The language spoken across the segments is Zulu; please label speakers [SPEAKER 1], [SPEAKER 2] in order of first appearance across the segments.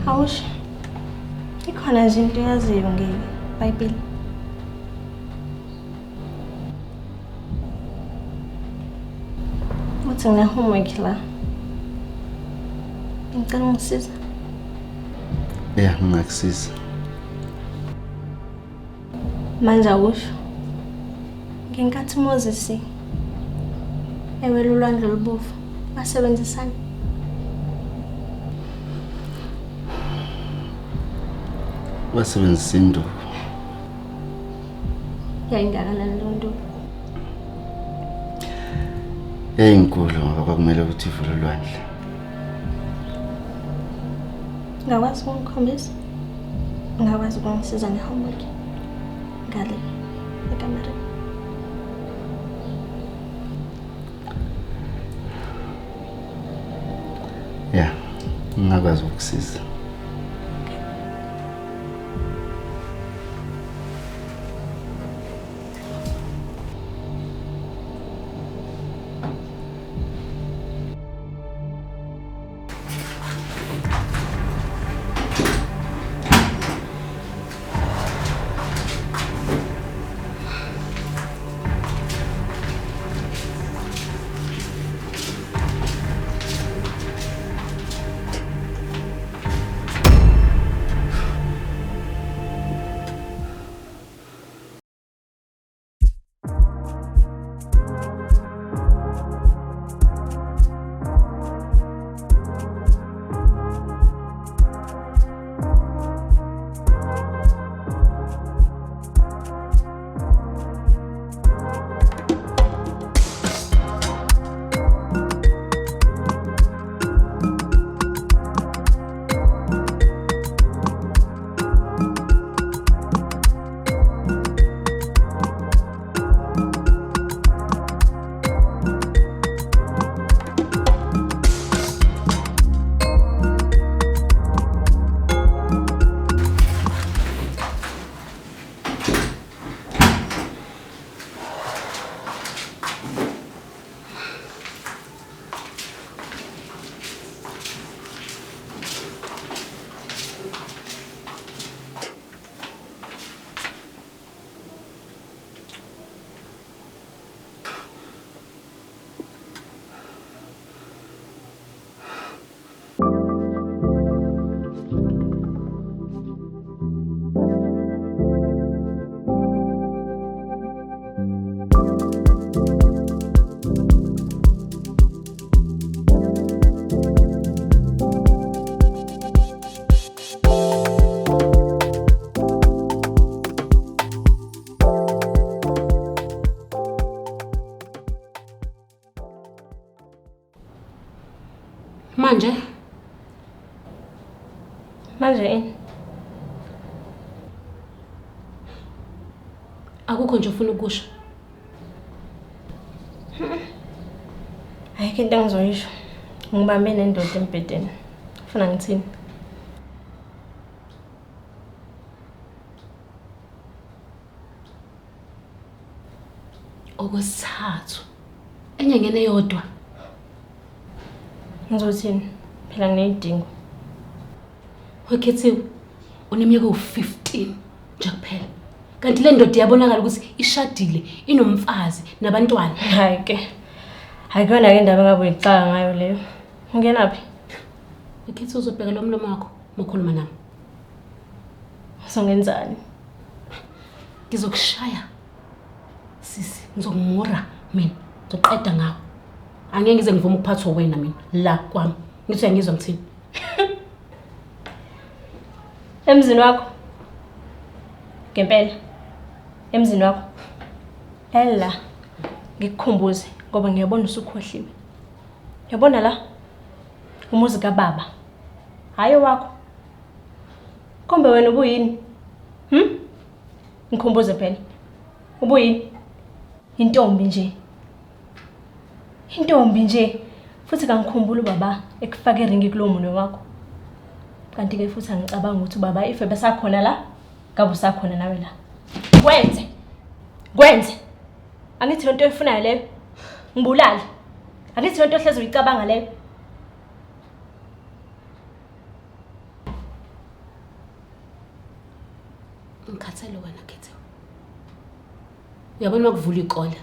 [SPEAKER 1] Awusho. Ikhona nje into yaziyo ngeBhayibheli. Uthi ngine homework la. Ngicela ungisize.
[SPEAKER 2] Yeah, ngingakusiza.
[SPEAKER 1] Manje awusho. Ngenkathi Moses ewela ulwandle olubovu basebenzisana.
[SPEAKER 2] Basebenzisa induku.
[SPEAKER 1] Yayingakanani lo nto?
[SPEAKER 2] Eyinkulu ngoba kwakumele ukuthi ivule ulwandle.
[SPEAKER 1] Ngakwazi ukungikhombisa? Ngakwazi ukungisiza ngehomework? Ngale ekamera.
[SPEAKER 2] Yeah, ngakwazi ukukusiza.
[SPEAKER 1] Manje ini?
[SPEAKER 3] Akukho nje ufuna ukusho.
[SPEAKER 1] Ayikho into engizoyisho. Ngibambe nendoda embhedeni. Ufuna ngithini?
[SPEAKER 3] Okwesithathu. Enyangeni eyodwa.
[SPEAKER 1] Ngizothini? Phela ngineyidingo.
[SPEAKER 3] Wekhethiwe uneminyaka u15 nje kuphela. Kanti le ndoda iyabonakala ukuthi ishadile, inomfazi nabantwana.
[SPEAKER 1] Hayi ke. Ayikona ke indaba ngabe uyixaka ngayo leyo. Ungenaphi?
[SPEAKER 3] Wekhethiwe uzobheka lo mlomo wakho mokhuluma nami.
[SPEAKER 1] Uzongenzani?
[SPEAKER 3] Ngizokushaya. Sisi, ngizokungura mina. Ngizoqeda ngawo. Angeke ngize ngivuma ukuphathwa wena mina la kwami. Ngithi uyangizwa ngithini?
[SPEAKER 1] Emzini wakho. Ngempela. Emzini wakho. Ella. Ngikukhumbuze ngoba ngiyabona usukhohliwe. Yabona la? Umuzi kaBaba. Hayi wakho. Kombe wena ubuyini? Ngikhumbuze phela. Ubuyini? Intombi nje. Intombi nje. Futhi kangikhumbula ubaba ekufaka iringi kulo munwe wakho. Kanti ke futhi angicabanga ukuthi ubaba ife besakhona la, ngabe usakhona nawe la. Kwenze. Angithi lento oyifunayo leyo. Ngibulala. Angithi lento ohlezi uyicabanga leyo.
[SPEAKER 3] Ngikhathele wena Khethe. Uyabona ukuvula ikole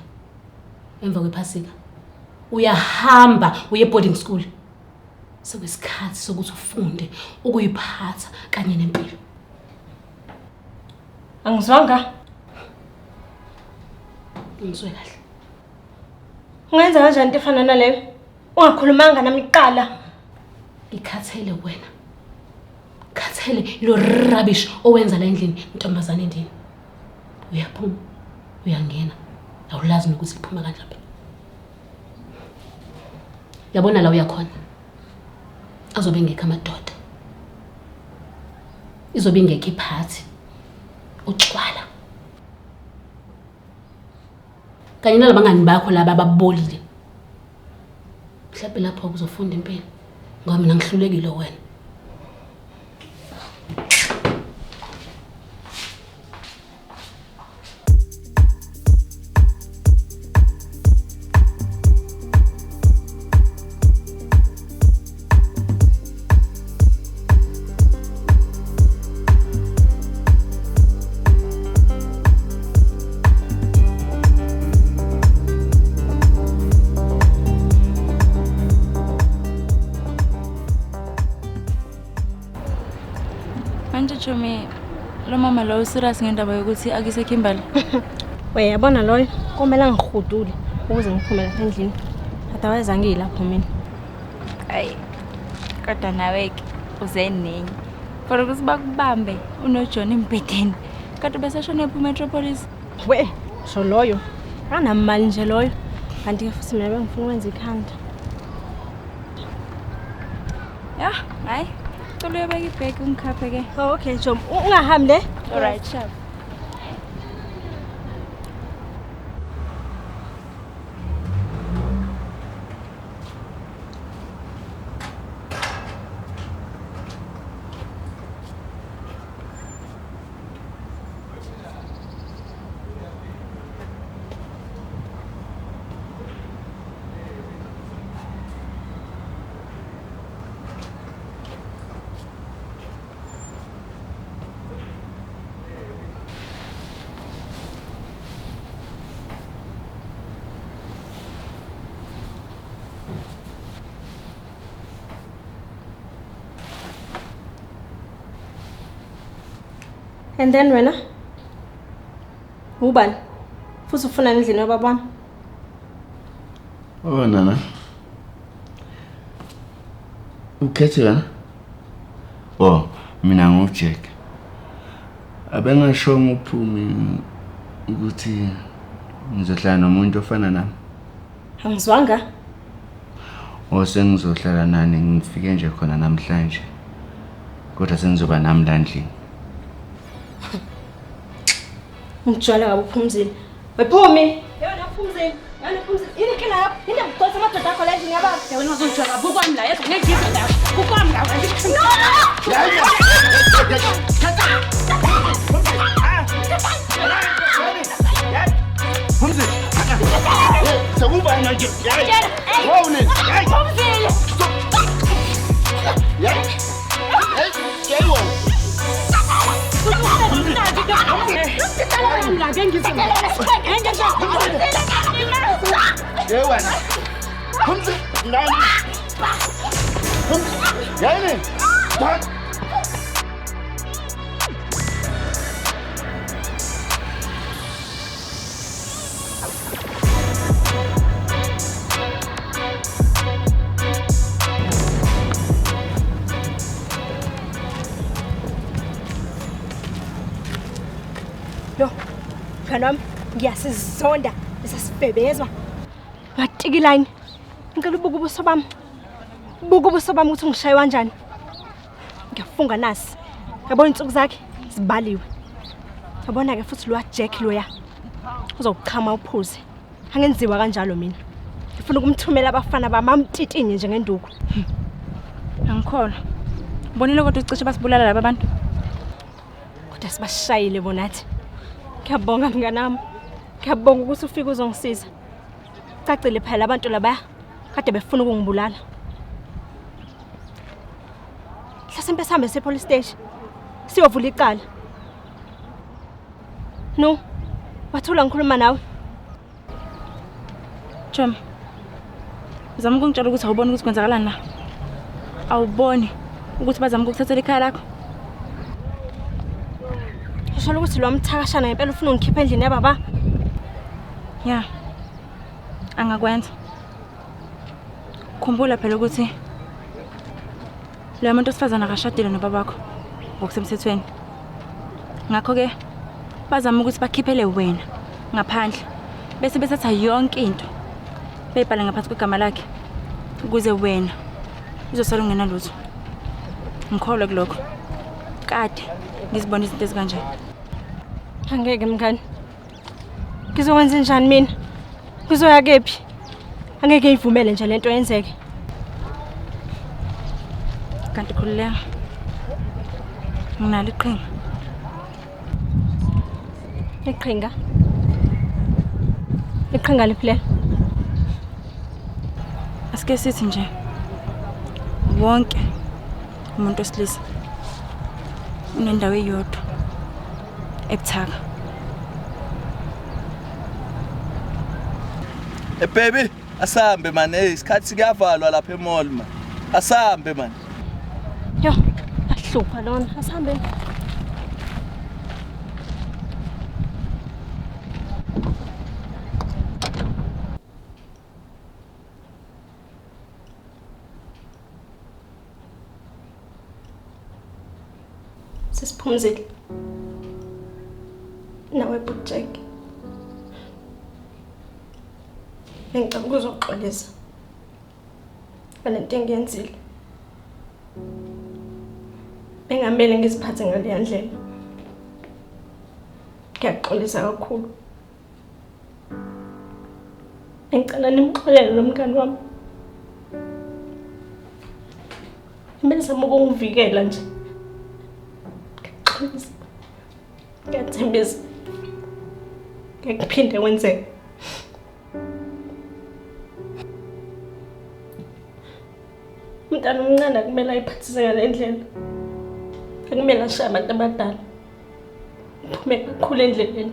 [SPEAKER 3] emva kwephasika. Uyahamba uye boarding school. Sekuyisikhathi sokuthi ufunde ukuyiphatha kanye nempilo.
[SPEAKER 1] Angizwanga.
[SPEAKER 3] Ngizwe kahle.
[SPEAKER 1] Ungenza kanjani into efana naleyo? Ungakhulumanga nami kuqala.
[SPEAKER 3] Ngikhathele wena. Khathele lo rubbish owenza la endlini intombazane endini. Uyaphuma, uyangena. Awulazi nokuthi iphuma kanjani. Yabona la uyakhona. Azobe ngekho amadoda. Izobe ngekho iphathi. Ucwala. Kanye nalabangani bakho laba ababolile. Mhlawumbe lapho uzofunda impilo. Ngoba mina ngihlulekile wena.
[SPEAKER 4] Manje Chomi, lo mama lo serious ngendaba yokuthi akise Kimberley.
[SPEAKER 1] Uyabona loyo, komela ngihudule ukuze ngiphume lapha endlini. Otherwise angilapho mina.
[SPEAKER 4] Hayi. Kodwa nawe ke uzenenye. For ukuthi bakubambe unoJohn embedeni. Kanti bese shone ePetropolis.
[SPEAKER 1] We, sho loyo. Anamali nje loyo. Kanti futhi mina bengifuna ukwenza ikhanda.
[SPEAKER 4] Ya, hayi. Cela uyobeka ibheki ungikhaphe ke.
[SPEAKER 1] Oh, okay, Jom. Ungahambi le?
[SPEAKER 4] All right, sharp.
[SPEAKER 1] And then wena? Ubani? Futhi ufuna endlini yababami?
[SPEAKER 2] Oh nana. Ukhethe wena? Oh, mina nguJack. Abengasho nguphume ukuthi ngizohlala nomuntu ofana nami.
[SPEAKER 1] Angizwanga?
[SPEAKER 2] Sengizohlala nani ngifike nje khona namhlanje. Kodwa sengizoba nami la endlini.
[SPEAKER 1] Ngijwala ngabe uphumzile. Wephumi. Yona uphumzile. Yona uphumzile. Yini kila yakho? Yini ukuqosa amadoda akho la endlini yababa?
[SPEAKER 3] Wena uzojwala bukwami la yethu ngeke ngizwe la. Bukwami la.
[SPEAKER 2] Phumzile. Sekuba nje. Wawune.
[SPEAKER 1] Phumzile.
[SPEAKER 2] Yebo. Yewana. Phumzile. Nani? Yani.
[SPEAKER 1] Lo, kanam, ngiyasizonda esasibhebezwa. Ngatikilani. Ngicela ubuke ubuso bami. Buke ubuso bami ukuthi ngishaye kanjani. Ngiyafunga nasi. Yabona insuku zakhe zibaliwe. Yabona ke futhi lo Jack loya. Uzokuchama uphuze. Angenziwa kanjalo mina. Ngifuna ukumthumela abafana bamamtitinye njengenduku.
[SPEAKER 4] Angikholwa. Bonile kodwa ucishe basibulala laba bantu.
[SPEAKER 1] Kodwa sibashayile bonathi. Ngiyabonga mnganami. Ngiyabonga ukuthi ufike uzongisiza. Cacile phela abantu laba kade befuna ukungibulala. Hlasempe sihambe police station. Siyovula icala. No. Wathula ngikhuluma nawe.
[SPEAKER 4] Chom. Zama ukungitshela ukuthi awuboni ukuthi kwenzakalani la. Awuboni ukuthi bazama ukuthathela ikhaya lakho.
[SPEAKER 1] Usho ukuthi lo mthakashana ngempela ufuna ungikhipha endlini yababa.
[SPEAKER 4] Ya. Angakwenza. Khumbula phela ukuthi lo muntu osifazana akashadile nobabakho ngokusemthethweni. Ngakho ke bazama ukuthi bakhiphele wena ngaphandle bese bethatha yonke into beyibhala ngaphansi kwegama lakhe ukuze wena uzosala ungena lutho. Ngikholwa kulokho. Kade ngizibona izinto ezikanje.
[SPEAKER 1] Angeke mngani. Ngizokwenza njani mina? Ngizoya kephi? Angeke ngivumele nje lento yenzeke.
[SPEAKER 4] Kanti khulileka. Nginalo iqhinga.
[SPEAKER 1] Iqhinga? Iqhinga liphi le?
[SPEAKER 4] Asike sithi nje wonke umuntu osilisa unendawo eyodwa ebuthaka.
[SPEAKER 5] Baby, asambe man. Isikhathi sikuyavalwa lapha emall man. Asambe man.
[SPEAKER 1] Yo, ahlupha lona. Asihambe. Sisiphumzile. Nawe Jack. Ngicela ukuzoxolisa. Balento engiyenzile. Bengamele ngiziphathe ngale ndlela. Ngiyaxolisa kakhulu. Ngicela nimxolele nomngani wami. Kumele sizame ukungivikela nje. Ngiyaxolisa. Ngiyathembisa. Ngikuphinde wenzeke. Umntana omncane kumele ayiphathise ngale ndlela. Kumele ashaye abantu abadala. Uphume kakhulu endleleni.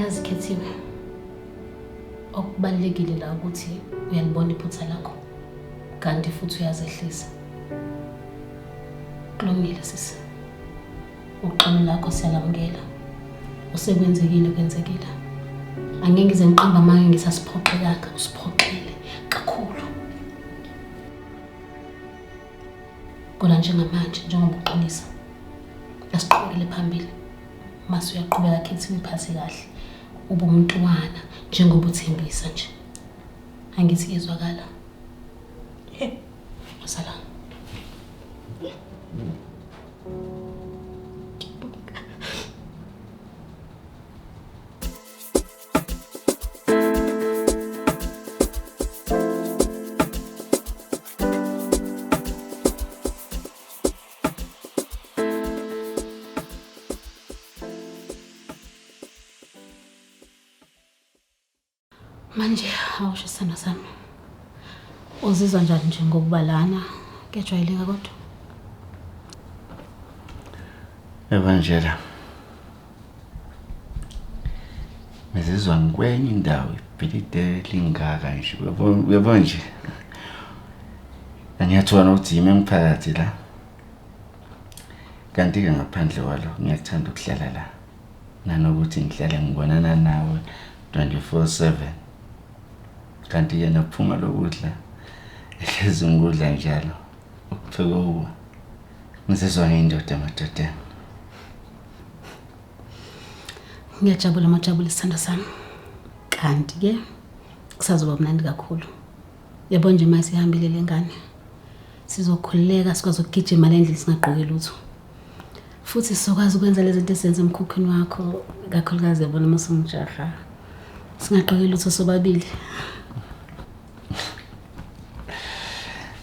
[SPEAKER 3] Yazikhethiwe. Okubalekile la ukuthi uyalibona iphutha lakho kanti futhi uyazehlisa. Kulungile sisi. Uxolo lakho siyalamukela. Usekwenzekile kwenzekile. Angeke ngize ngiqamba manje ngisasiphoqe yakhe usiphoqele kakhulu. Kodwa njengamanje njengoba uqinisa. Asiqhubekele phambili. Mase uyaqhubeka Khethiwe iphathi kahle. Ube umntwana njengoba uthembisa nje. Angithi izwakala. Usala. Manje awusho sana sana. Uzizwa njani nje ngokubalana? Kuyajwayeleka kodwa.
[SPEAKER 2] Evangela. Ngizizwa ngikwenye indawo ibhilide lingaka nje. Uyabona nje. Angiyathola ukuthi yimi engiphakathi la. Kanti ke ngaphandle kwalo ngiyathanda ukuhlala la. Nanokuthi ngihlala ngibonana nawe 24/7. Kanti yena kuphuma lokudla ehlezi ngikudla njalo ukupheka uwa ngizizwa ngiyindoda madoda.
[SPEAKER 3] Ngiyajabula majabula isithanda sami. Kanti ke kusazoba mnandi kakhulu. Yabo nje mase ihambile lengane. Sizokhuleka sikwazi ukugijima lendlela singaqoke lutho. Futhi sizokwazi ukwenza lezi zinto esenze emkhukhwini wakho kakhulukazi yabona masungijaha. Singaqoke lutho sobabili.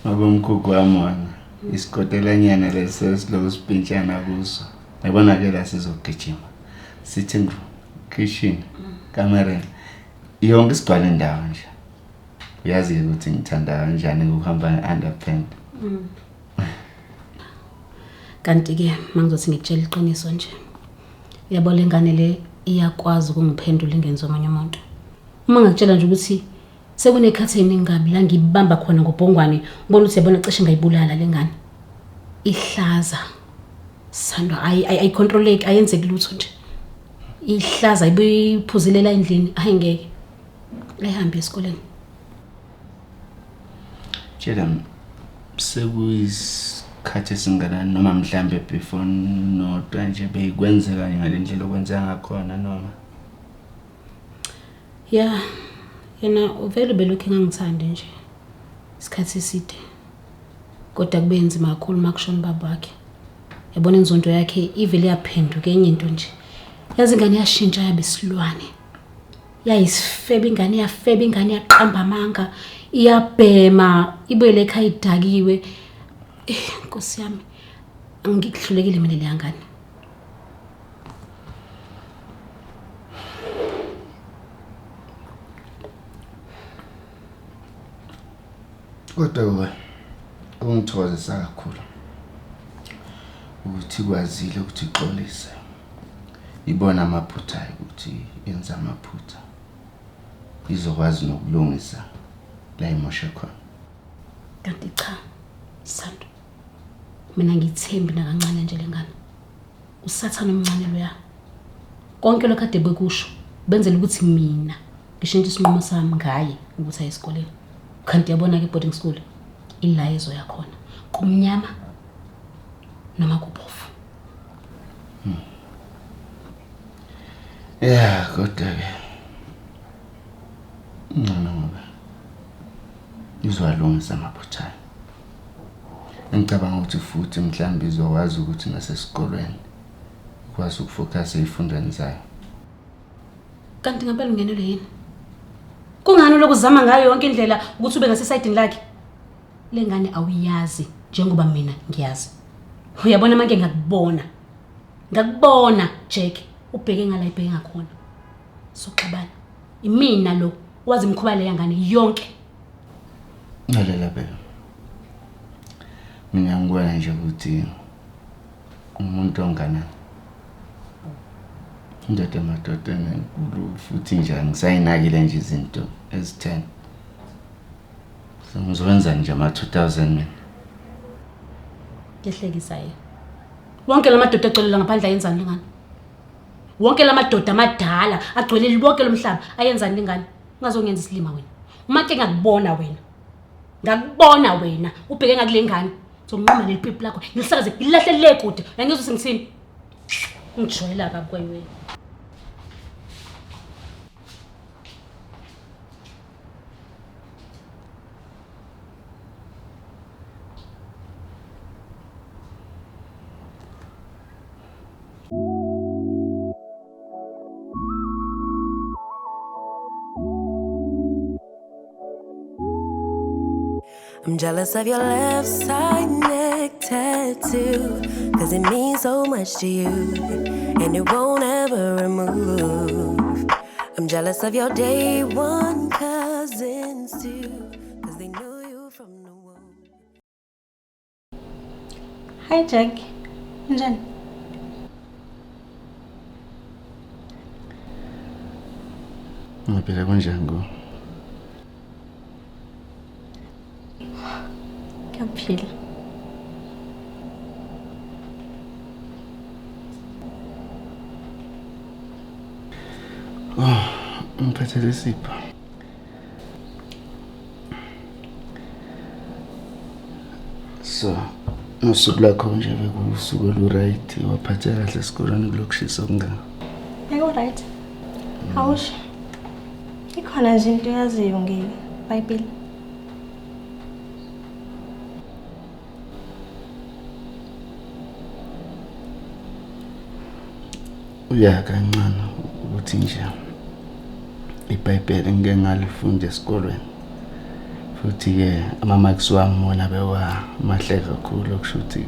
[SPEAKER 2] Ngabomkhukhu wami isikotelanyana lesesilo sipintshana kuso. Yabona ke la sizogijima. Sithi kitchen, kamera. Yonke isigcwala indawo nje. Uyazi ukuthi ngithanda kanjani ukuhamba underpant.
[SPEAKER 3] Kanti ke mangizothi ngikutshela iqiniso nje. Uyabo lengane le iyakwazi ukungiphendula ingenzo omunye umuntu. Uma ngakutshela nje ukuthi sekunekhathi eningabi la ngibamba khona ngobhongwane, ubona ukuthi yabona cishe ngayibulala lengane. Ihlaza. Sandwa ayicontroleki ayenzeki lutho nje. Ihlaza ibiphuzilela endlini ayingeke. Ayihambe esikoleni.
[SPEAKER 2] Tshela sekuyisikhathi esingakanani noma mhlambe before nodwa nje beyikwenzeka ngalendlela okwenza ngakhona noma.
[SPEAKER 3] Yeah. Yena uvele belokhu ngangithanda nje. Isikhathi eside. Kodwa kube nzima kakhulu makushona baba wakhe. Yabona inzondo yakhe ivele yaphenduka enye into nje. Yazi ingane yashintsha yabe silwane. Yayisifebe ingane yafebe ingane yaqamba amanga, iyabhema, ibele ekhaya idakiwe. Nkosi yami, angikuhlulekile mina le ngane.
[SPEAKER 2] Kodwa ungithokozisa kakhulu ukuthi kwazile ukuthi ixolise. Ibona amaphutha ukuthi yenza amaphutha. Izokwazi nokulungisa la imoshe khona.
[SPEAKER 3] Kanti cha, Sando. Mina ngithembi nakancane nje lengane. Usathana omncane loya. Konke lokho kade bekusho benzela ukuthi mina ngishintshe isinqumo sami ngaye ukuthi aye esikoleni. Kanti yabona ke boarding school ila izo yakhona. Kumnyama noma kuphofu.
[SPEAKER 2] Yeah, kodwa ke. Ngoba izwalungisa amaphutha. Ngicabanga ukuthi futhi mhlambi izokwazi ukuthi nasesikolweni ikwazi ukufocus ezifundweni zayo.
[SPEAKER 3] Kanti ngempela ungenele yini? Kungani lokuzama ngayo yonke indlela ukuthi ube ngasesayidini lakhe? Lengane awuyazi njengoba mina ngiyazi. Uyabona manje ngakubona. Ngakubona Jack ubheke ngala ibheke ngakhona. Soxabana. Imina lo wazi imkhuba le yangane yonke.
[SPEAKER 2] Ngalela phela. Mina ngibona nje ukuthi umuntu ongana indoda madoda enkulu futhi nje ngisayinakile nje izinto ezi10. Ngizokwenza nje ama-2000 mina.
[SPEAKER 3] Ngehlekisayo. Wonke lamadoda agcwele ngaphandle ayenzani lengane? Wonke lamadoda amadala agcwele bonke lomhlaba ayenzani lengane? Ungazongenza isilima wena. Uma ke ngakubona wena. Ngakubona wena ubheke ngakulengane. Zonqoma lepipi lakho. Ngisakaze ilahlele kude. Ngiyizwe sengithini? Ngijwayela kabi wena.
[SPEAKER 6] I'm jealous of your left side neck tattoo, 'cause it means so much to you, and it won't ever remove. I'm jealous of your day one cousins too, 'cause they knew you from the womb.
[SPEAKER 1] Hi Jack. Njani?
[SPEAKER 2] Ngaphela kunjani ngo?
[SPEAKER 1] Kaphila.
[SPEAKER 2] Ngiphathele isipho. So, nosuku lakho nje bekusuku olu-right, waphatheka kahle esikoleni kulokushisa okungaka.
[SPEAKER 1] Yebo right. Awusho. Ikhona nje into yaziyo ngeBhayibheli.
[SPEAKER 2] Uya kancane ukuthi nje iBhayibheli ngeke ngalifunda esikolweni. Futhi ke ama-marks wami wona bewa mahle kakhulu okusho ukuthi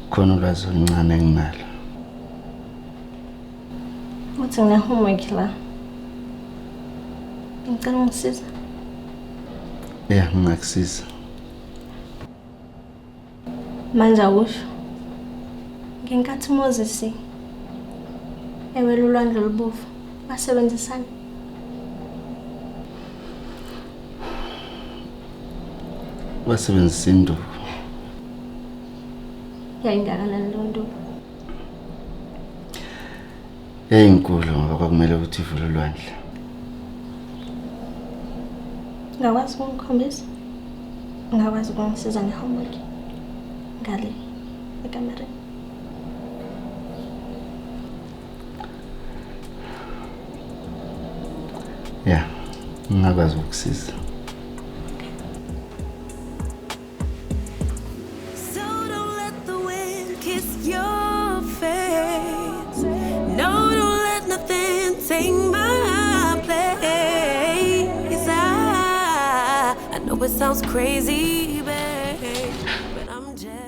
[SPEAKER 2] khona ulwazi oluncane enginalo.
[SPEAKER 1] Uthi ngine-homework la. Ngicela ungisiza.
[SPEAKER 2] Yeah, ngingakusiza.
[SPEAKER 1] Manje awusho. Ngenkathi Moses ewela ulwandle olubovu, basebenzisana.
[SPEAKER 2] Wasebenzisa induku.
[SPEAKER 1] Yayingakanani leyo nto?
[SPEAKER 2] Eyinkulu ngoba kwakumele ukuthi ivule ulwandle.
[SPEAKER 1] Ngakwazi ukungikhombisa? Ngakwazi ukungisiza nge-homework? Ngale ekamereni.
[SPEAKER 2] Yeah, ngingakwazi ukukusiza.
[SPEAKER 6] So don't let the wind kiss your face. No, don't let nothing take my place. I know it sounds crazy, babe, but I'm jealous.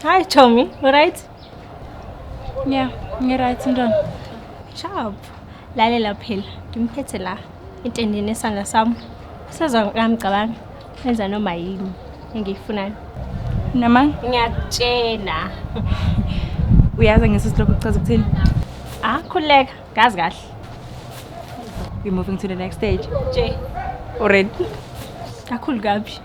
[SPEAKER 1] Hi Tommy, alright?
[SPEAKER 4] Yeah, ngi-right Ntwana.
[SPEAKER 1] Sharp. Lalela phela, ngimphethe la entendeni esandla sami. Sezwa ngamcabanga enza noma yini engiyifunayo.
[SPEAKER 4] Namang,
[SPEAKER 1] Ngiyakutshela.
[SPEAKER 4] uyazi ngesusi lokho kuchaza ukuthini?
[SPEAKER 1] Khuleka, ngazi kahle.
[SPEAKER 4] We're moving to the next stage.
[SPEAKER 1] Nje,
[SPEAKER 4] Already?
[SPEAKER 1] kakhulu kabi.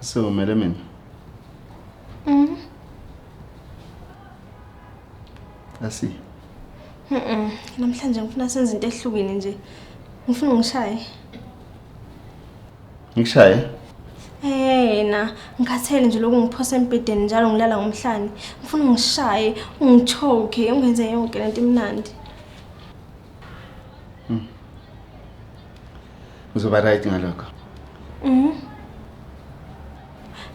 [SPEAKER 2] So, madam, asi.
[SPEAKER 1] Namhlanje ngifuna senze into ehlukile nje. Ngifuna ungishaye.
[SPEAKER 2] Ngishaye?
[SPEAKER 1] Na, ngikhathele nje lokhu ngiphosa embedeni njalo ngilala ngomhlane. Ngifuna ungishaye, ungichoke, ungenze yonke lento imnandi.
[SPEAKER 2] Uzoba right ngalokho.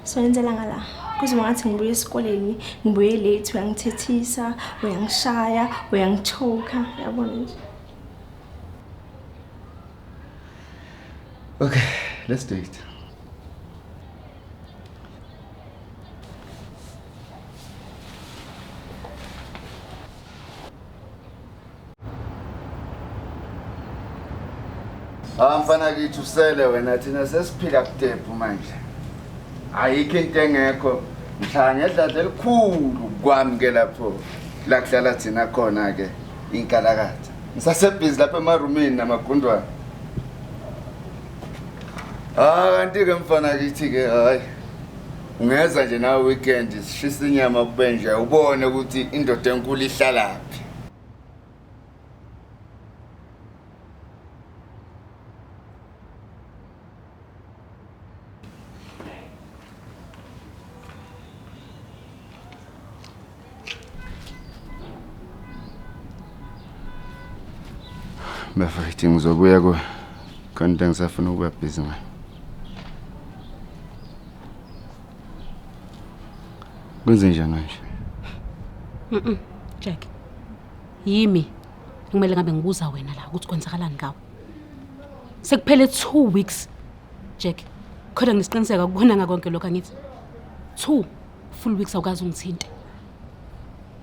[SPEAKER 1] So yenzela ngala. Kuze ngathi ngibuye esikoleni, ngibuye late uyangithethisa, uyangishaya, uyangichoka, yabona nje.
[SPEAKER 2] Okay, let's do it. Mfana kithi usele wena thina sesiphila kudephu manje. Ayikho into engekho. Mhla ngedladla elikhulu kwami ke lapho. La kuhlala thina khona ke inkalakatha. Ngisasebhizi lapha emarumini namagundwane. Kanti ke mfana kithi ke hayi. Ungeza nje na weekend sishisa inyama kubenje ubone ukuthi indoda enkulu ihlalaphi. Bafethu ngizobuya ku kanti ngisafuna ukuba busy ngayo. Kwenze njani manje?
[SPEAKER 3] Jack. Yimi kumele ngabe ngibuza wena la ukuthi kwenzakalani ngawe. Sekuphele 2 weeks. Jack. Kodwa ngisiqiniseka ukubona ngakonke lokho angithi. 2 full weeks awukazi ungithinte.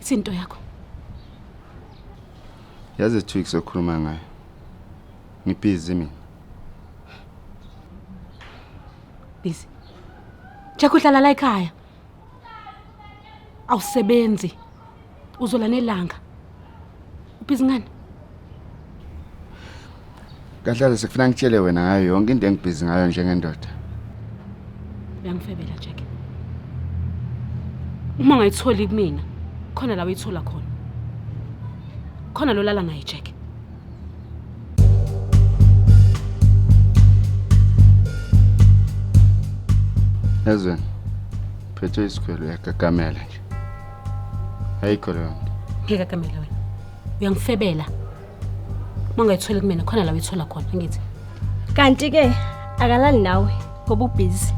[SPEAKER 3] Isinto yakho.
[SPEAKER 2] Yazi 2 weeks okhuluma ngayo. Ngibhizi mina.
[SPEAKER 3] Busy. Jack uhlala la ekhaya. Awusebenzi. Uzola nelanga. Ubhizi ngani?
[SPEAKER 2] Kahlala sekufuna ngitshele wena ngayo yonke into engibhizi ngayo njengendoda.
[SPEAKER 3] Uyangifebela Jack. Uma ngayitholi kumina, khona la uyithola khona. Khona lo lala naye Jack.
[SPEAKER 2] Yazweni. Phethe isikhwelo yakakamela nje. Ayikho leyo nto.
[SPEAKER 3] Ngikakamela wena. Uyangifebela. Uma ngayitholi kumina, khona la uyithola khona ngithi.
[SPEAKER 1] Kanti ke akalali nawe ngoba ubusy.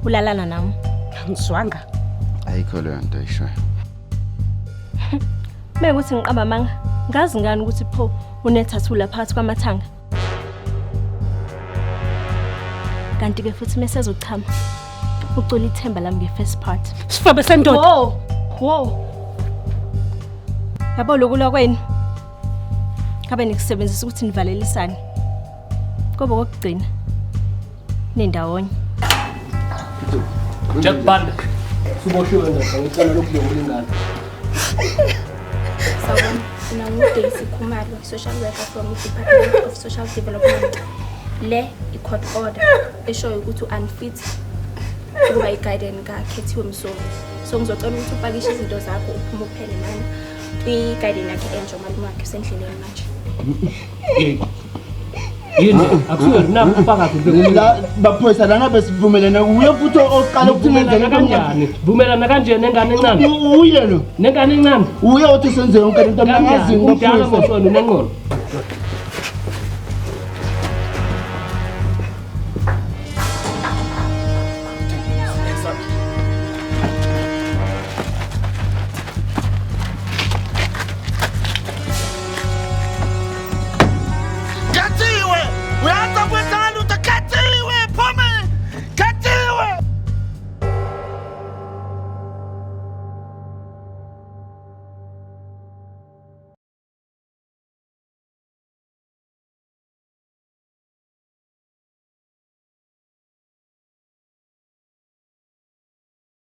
[SPEAKER 1] Ulalana nami.
[SPEAKER 3] Ngiswanga.
[SPEAKER 2] Ayikho leyo nto ayishoyo.
[SPEAKER 1] Mekuthi ngiqamba manga. Ngazi ngani ukuthi pho unethathula phakathi kwamathanga. Kanti ke futhi mesezochama. Ucula ithemba lami nge-first part.
[SPEAKER 3] Sifabe sendoda.
[SPEAKER 1] Wo. Yabo lokulwa kwenu. Kabe nikusebenzisa ukuthi nivalelisane. Ngoba kokugcina nendawonye.
[SPEAKER 7] Jack Banda. Suboshiwe ndoda ngicela lokubeka ingane.
[SPEAKER 8] Sawubona, mina nguDaisy Khumalo, social worker from the Department of Social Development. Le i-court order eshoyo ukuthi u-unfit ukuba i-guardian kakhethiwe Msomi. So ngizocela ukuthi upakishe izinto zakho uphume uphele lana. I-guardian yakhe enje umalume wakhe usendleleni manje.
[SPEAKER 7] Yini akusuke napho phakathi
[SPEAKER 5] La baphoyisa lana besivumelana uye futhi oqala ukuvumelana
[SPEAKER 7] kanjani? Vumelana kanje nengane encane.
[SPEAKER 5] Uye lo.
[SPEAKER 7] Nengane encane.
[SPEAKER 5] Uye uthi senze yonke into angazi
[SPEAKER 7] ngophoyisa. Udala ngosona nengqondo.